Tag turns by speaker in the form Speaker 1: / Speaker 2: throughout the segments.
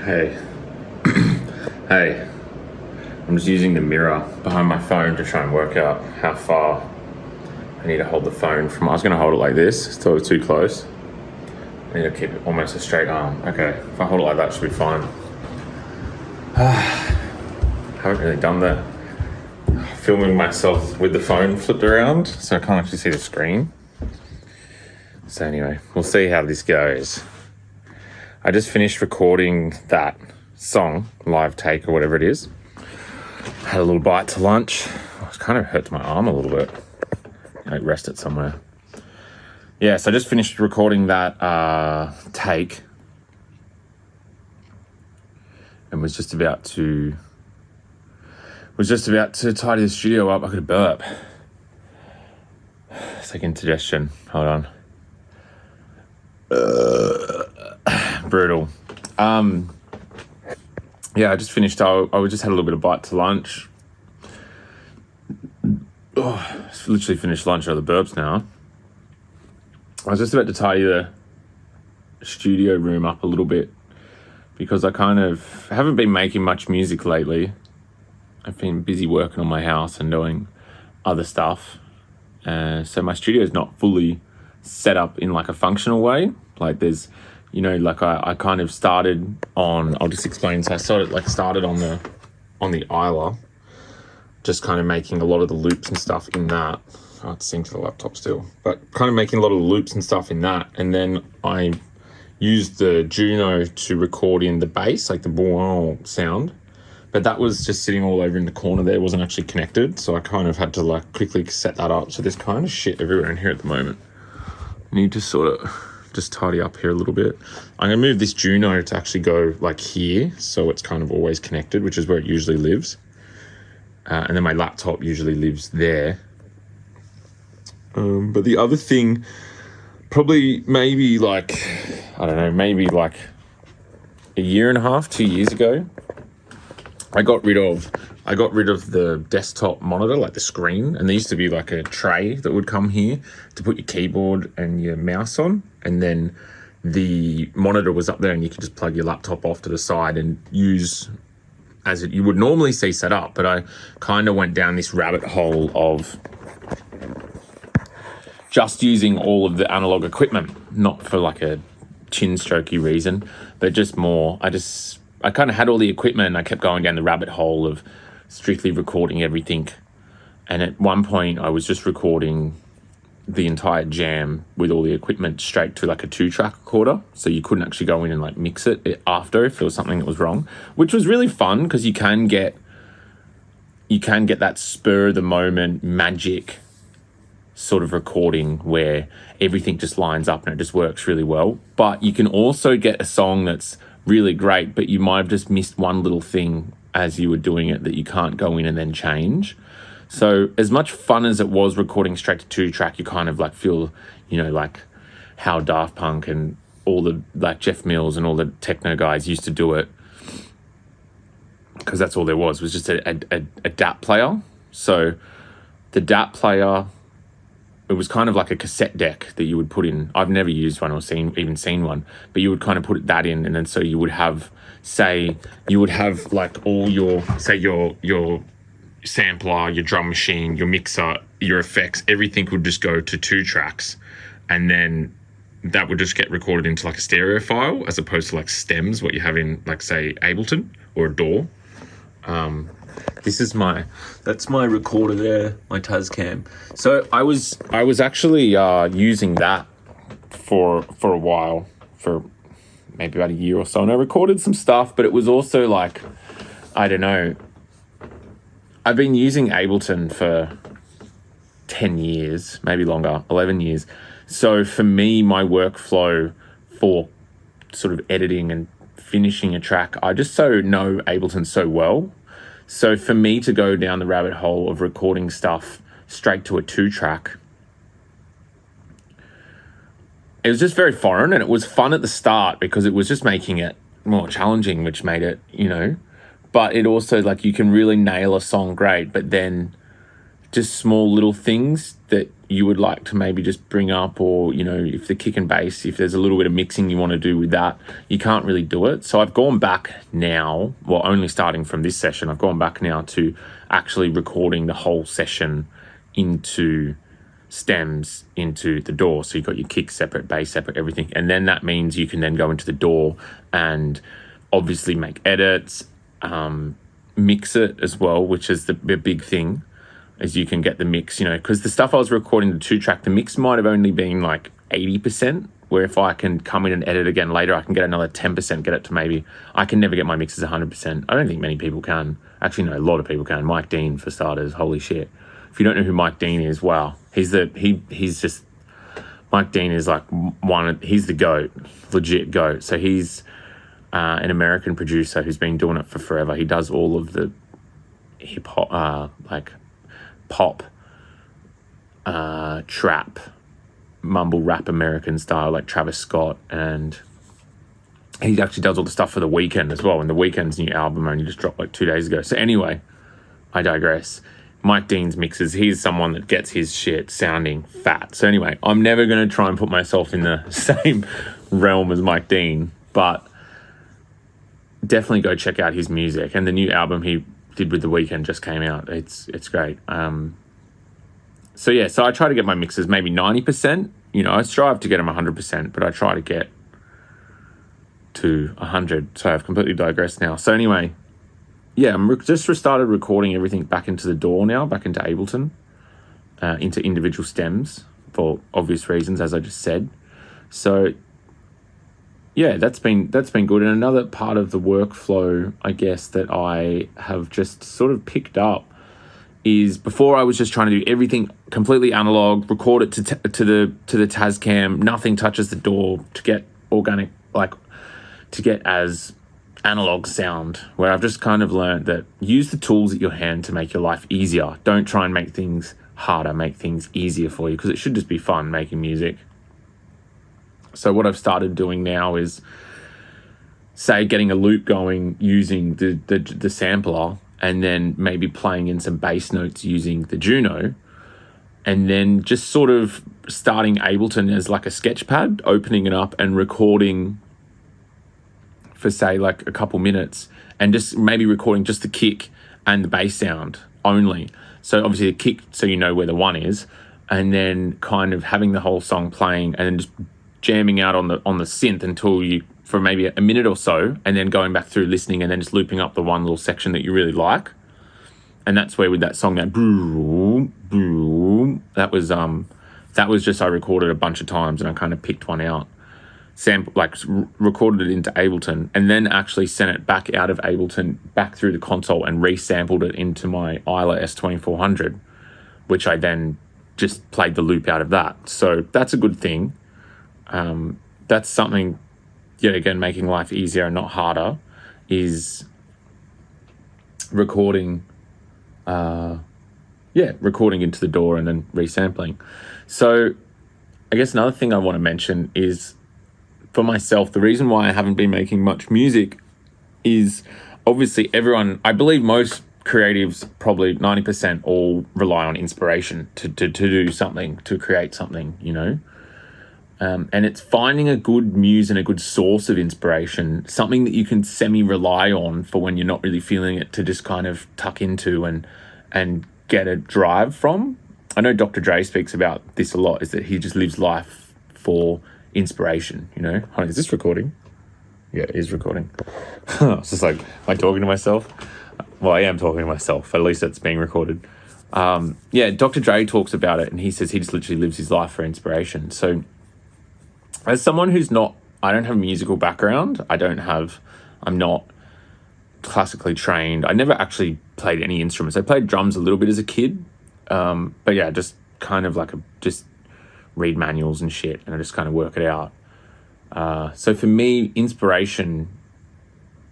Speaker 1: Hey. Hey. I'm just using the mirror behind my phone to try and work out how far I need to hold the phone from. I was going to hold it like this, thought it was too close. I need to keep it almost a straight arm. Okay, if I hold it like that, it should be fine. Haven't really done that. Filming myself with the phone flipped around, so I can't actually see the screen. So anyway, we'll see how this goes. I just finished recording that song, live take or whatever it is. Had a little bite to lunch. It kind of hurts my arm a little bit. I rest it somewhere. Yeah, so I just finished recording that take and was just about to tidy the studio up. I could burp. Second suggestion. Hold on. Brutal. Yeah, I just finished. I just had a little bit of bite to lunch. Just literally finished lunch out of the burps now. I was just about to tidy the studio room up a little bit because I kind of haven't been making much music lately. I've been busy working on my house and doing other stuff. So my studio is not fully set up in like a functional way. Like there's, like I kind of started on, I'll just explain. So I started on the Isla, just kind of making a lot of the loops and stuff in that. I have to sync to the laptop still, but kind of making a lot of the loops and stuff in that. And then I used the Juno to record in the bass, like the boom sound. But that was just sitting all over in the corner there. It wasn't actually connected. So I kind of had to like quickly set that up. So there's kind of shit everywhere in here at the moment. I need to sort of just tidy up here a little bit. I'm going to move this Juno to actually go like here. So it's kind of always connected, which is where it usually lives. And then my laptop usually lives there. But the other thing, probably maybe like, I don't know, maybe like a year and a half, 2 years ago, I got rid of the desktop monitor, like the screen, and there used to be like a tray that would come here to put your keyboard and your mouse on, and then the monitor was up there and you could just plug your laptop off to the side and use as you would normally see set up. But I kind of went down this rabbit hole of just using all of the analog equipment, not for like a chin strokey reason, but just more, I kind of had all the equipment and I kept going down the rabbit hole of strictly recording everything. And at one point I was just recording the entire jam with all the equipment straight to like a 2-track recorder. So you couldn't actually go in and like mix it after if there was something that was wrong, which was really fun because you can get that spur of the moment magic sort of recording where everything just lines up and it just works really well. But you can also get a song that's really great, but you might have just missed one little thing as you were doing it that you can't go in and then change. So as much fun as it was recording straight to 2-track, you kind of like feel, like how Daft Punk and all the like Jeff Mills and all the techno guys used to do it, because that's all there was just a DAT player. So the DAT player, it was kind of like a cassette deck that you would put in. I've never used one or even seen one, but you would kind of put that in, and then so you would have, like all your sampler, your drum machine, your mixer, your effects, everything would just go to 2 tracks, and then that would just get recorded into like a stereo file as opposed to like stems, what you have in like say Ableton or a DAW. That's my recorder there, my Tascam. So I was actually using that for a while, for maybe about a year or so, and I recorded some stuff, but it was also like, I don't know, I've been using Ableton for 10 years, maybe longer, 11 years. So for me, my workflow for sort of editing and finishing a track, I just know Ableton so well. So for me to go down the rabbit hole of recording stuff straight to a 2-track, it was just very foreign, and it was fun at the start because it was just making it more challenging, which made it, but it also, like, you can really nail a song great, but then just small little things that you would like to maybe just bring up, or, you know, if the kick and bass, if there's a little bit of mixing you want to do with that, you can't really do it. So I've gone back now, well, only starting from this session, I've gone back now to actually recording the whole session into stems into the DAW. So you've got your kick separate, bass separate, everything. And then that means you can then go into the DAW and obviously make edits, mix it as well, which is the big thing, is you can get the mix, you know, because the stuff I was recording, the 2-track, the mix might have only been like 80%, where if I can come in and edit again later, I can get another 10%, get it to maybe, I can never get my mixes 100%. I don't think many people can. Actually, no, a lot of people can. Mike Dean, for starters, holy shit. If you don't know who Mike Dean is, wow. He's just, Mike Dean is like he's the GOAT, legit GOAT. So he's an American producer who's been doing it for forever. He does all of the hip hop, like pop, trap, mumble rap American style, like Travis Scott, and he actually does all the stuff for The Weeknd as well. And The Weeknd's new album only just dropped like 2 days ago. So anyway, I digress. Mike Dean's mixes, he's someone that gets his shit sounding fat. So anyway, I'm never going to try and put myself in the same realm as Mike Dean, but definitely go check out his music. And the new album he did with The Weeknd just came out. It's great. So yeah, so I try to get my mixes maybe 90%. You know, I strive to get them 100%, but I try to get to 100. So I've completely digressed now. So anyway, yeah, I'm just restarted recording everything back into the DAW now, back into Ableton, into individual stems for obvious reasons, as I just said. So yeah, that's been good. And another part of the workflow, I guess, that I have just sort of picked up is, before I was just trying to do everything completely analog, record it to the Tascam, nothing touches the DAW, to get organic, like to get as analog sound, where I've just kind of learned that use the tools at your hand to make your life easier. Don't try and make things harder, make things easier for you, because it should just be fun making music. So what I've started doing now is, say, getting a loop going using the sampler, and then maybe playing in some bass notes using the Juno, and then just sort of starting Ableton as like a sketch pad, opening it up and recording for, say, like a couple minutes, and just maybe recording just the kick and the bass sound only. So obviously the kick, so you know where the one is, and then kind of having the whole song playing, and then just jamming out on the synth until you, for maybe a minute or so, and then going back through listening, and then just looping up the one little section that you really like. And that's where, with that song, that boom, boom, that was just, I recorded a bunch of times, and I kind of picked one out, recorded it into Ableton, and then actually sent it back out of Ableton back through the console and resampled it into my Isla S2400, which I then just played the loop out of that. So that's a good thing. That's something, yet again, making life easier and not harder, is recording into the DAW and then resampling. So I guess another thing I want to mention is, for myself, the reason why I haven't been making much music is, obviously everyone, I believe most creatives, probably 90%, all rely on inspiration to do something, to create something, you know? And it's finding a good muse and a good source of inspiration, something that you can semi-rely on for when you're not really feeling it, to just kind of tuck into and get a drive from. I know Dr. Dre speaks about this a lot, is that he just lives life for inspiration, you know? Hold on, is this recording? Yeah, it is recording. It's just like, am I talking to myself? Well, I am talking to myself. At least it's being recorded. Yeah, Dr. Dre talks about it, and he says he just literally lives his life for inspiration. So as someone who's not, I don't have a musical background. I'm not classically trained. I never actually played any instruments. I played drums a little bit as a kid. But yeah, just kind of like just read manuals and shit, and I just kind of work it out. So for me, inspiration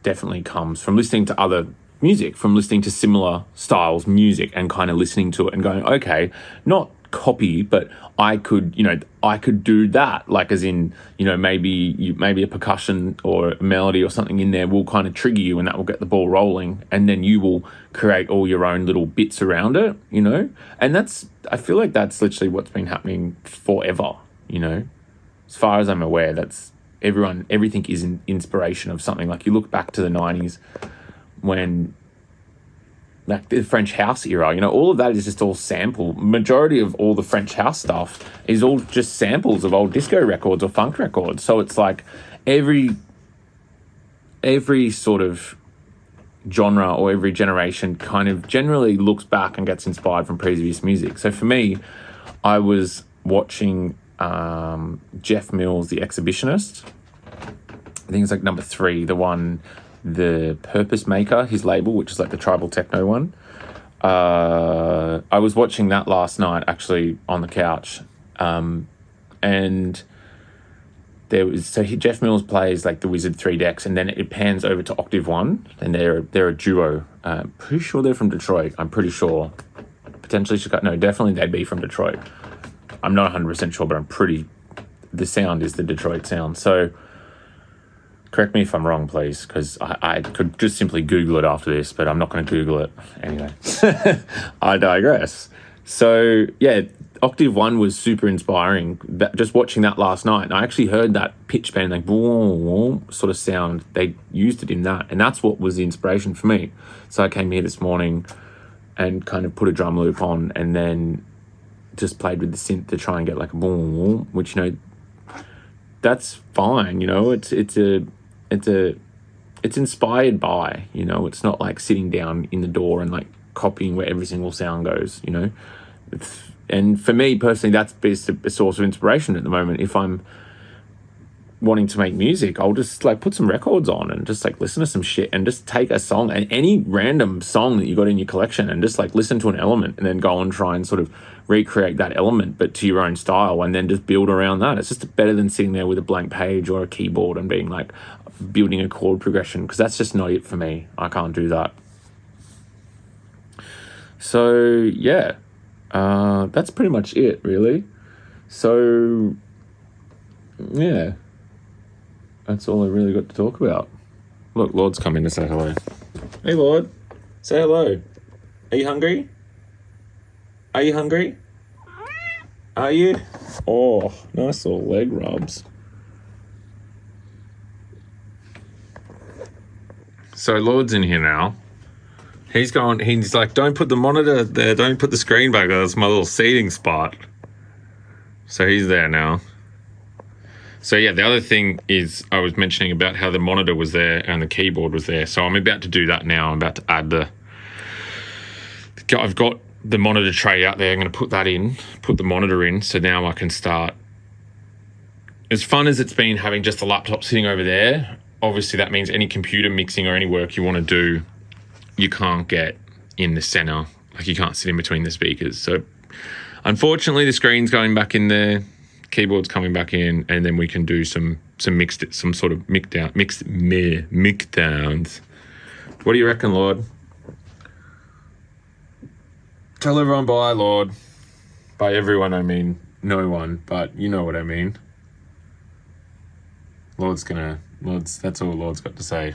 Speaker 1: definitely comes from listening to other music, from listening to similar styles music, and kind of listening to it and going, okay, not copy, but I could do that, like as in, maybe a percussion or a melody or something in there will kind of trigger you, and that will get the ball rolling, and then you will create all your own little bits around it, and I feel like that's literally what's been happening forever, as far as I'm aware. That's everything is an inspiration of something. Like you look back to the 90s when, like the French house era, all of that is just all sample. Majority of all the French house stuff is all just samples of old disco records or funk records. So it's like every sort of genre or every generation kind of generally looks back and gets inspired from previous music. So for me, I was watching Jeff Mills, The Exhibitionist. I think it's like number 3, the Purpose Maker, his label, which is like the tribal techno one. I was watching that last night, actually, on the couch. And Jeff Mills plays like the Wizard 3 decks, and then it pans over to Octave 1, and they're a duo. Pretty sure they're from Detroit. I'm pretty sure. Potentially Chicago. No, definitely they'd be from Detroit. I'm not 100% sure, but the sound is the Detroit sound. So correct me if I'm wrong, please, because I could just simply Google it after this, but I'm not going to Google it. Anyway, I digress. So, yeah, Octave 1 was super inspiring. Just watching that last night, and I actually heard that pitch bend, like, boom, sort of sound. They used it in that, and that's what was the inspiration for me. So I came here this morning and kind of put a drum loop on, and then just played with the synth to try and get like a boom, which, that's fine. It's inspired by, it's not like sitting down in the door and like copying where every single sound goes, and for me personally, that's a source of inspiration at the moment. If I'm wanting to make music, I'll just like put some records on and just like listen to some shit and just take a song and any random song that you got in your collection and just like listen to an element and then go and try and sort of recreate that element, but to your own style, and then just build around that. It's just better than sitting there with a blank page or a keyboard and being like building a chord progression, because that's just not it for me. I can't do that. So yeah, that's pretty much it, really. So yeah, that's all I really got to talk about. Look, Lord's come in to say hello. Hey, Lord. Say hello. Are you hungry? Are you hungry? Are you? Oh, nice little leg rubs. So Lord's in here now. He's like, don't put the monitor there. Don't put the screen back there. That's my little seating spot. So he's there now. So yeah, the other thing is I was mentioning about how the monitor was there and the keyboard was there. So I'm about to do that now. I'm about to add I've got the monitor tray out there. I'm going to put that in, put the monitor in. So now I can start. As fun as it's been having just the laptop sitting over there, obviously that means any computer mixing or any work you want to do, you can't get in the center. Like you can't sit in between the speakers. So unfortunately the screen's going back in there, keyboard's coming back in, and then we can do some sort of mic downs. What do you reckon, Lord? Tell everyone bye, Lord. By everyone, I mean no one, but you know what I mean. That's all Lord's got to say.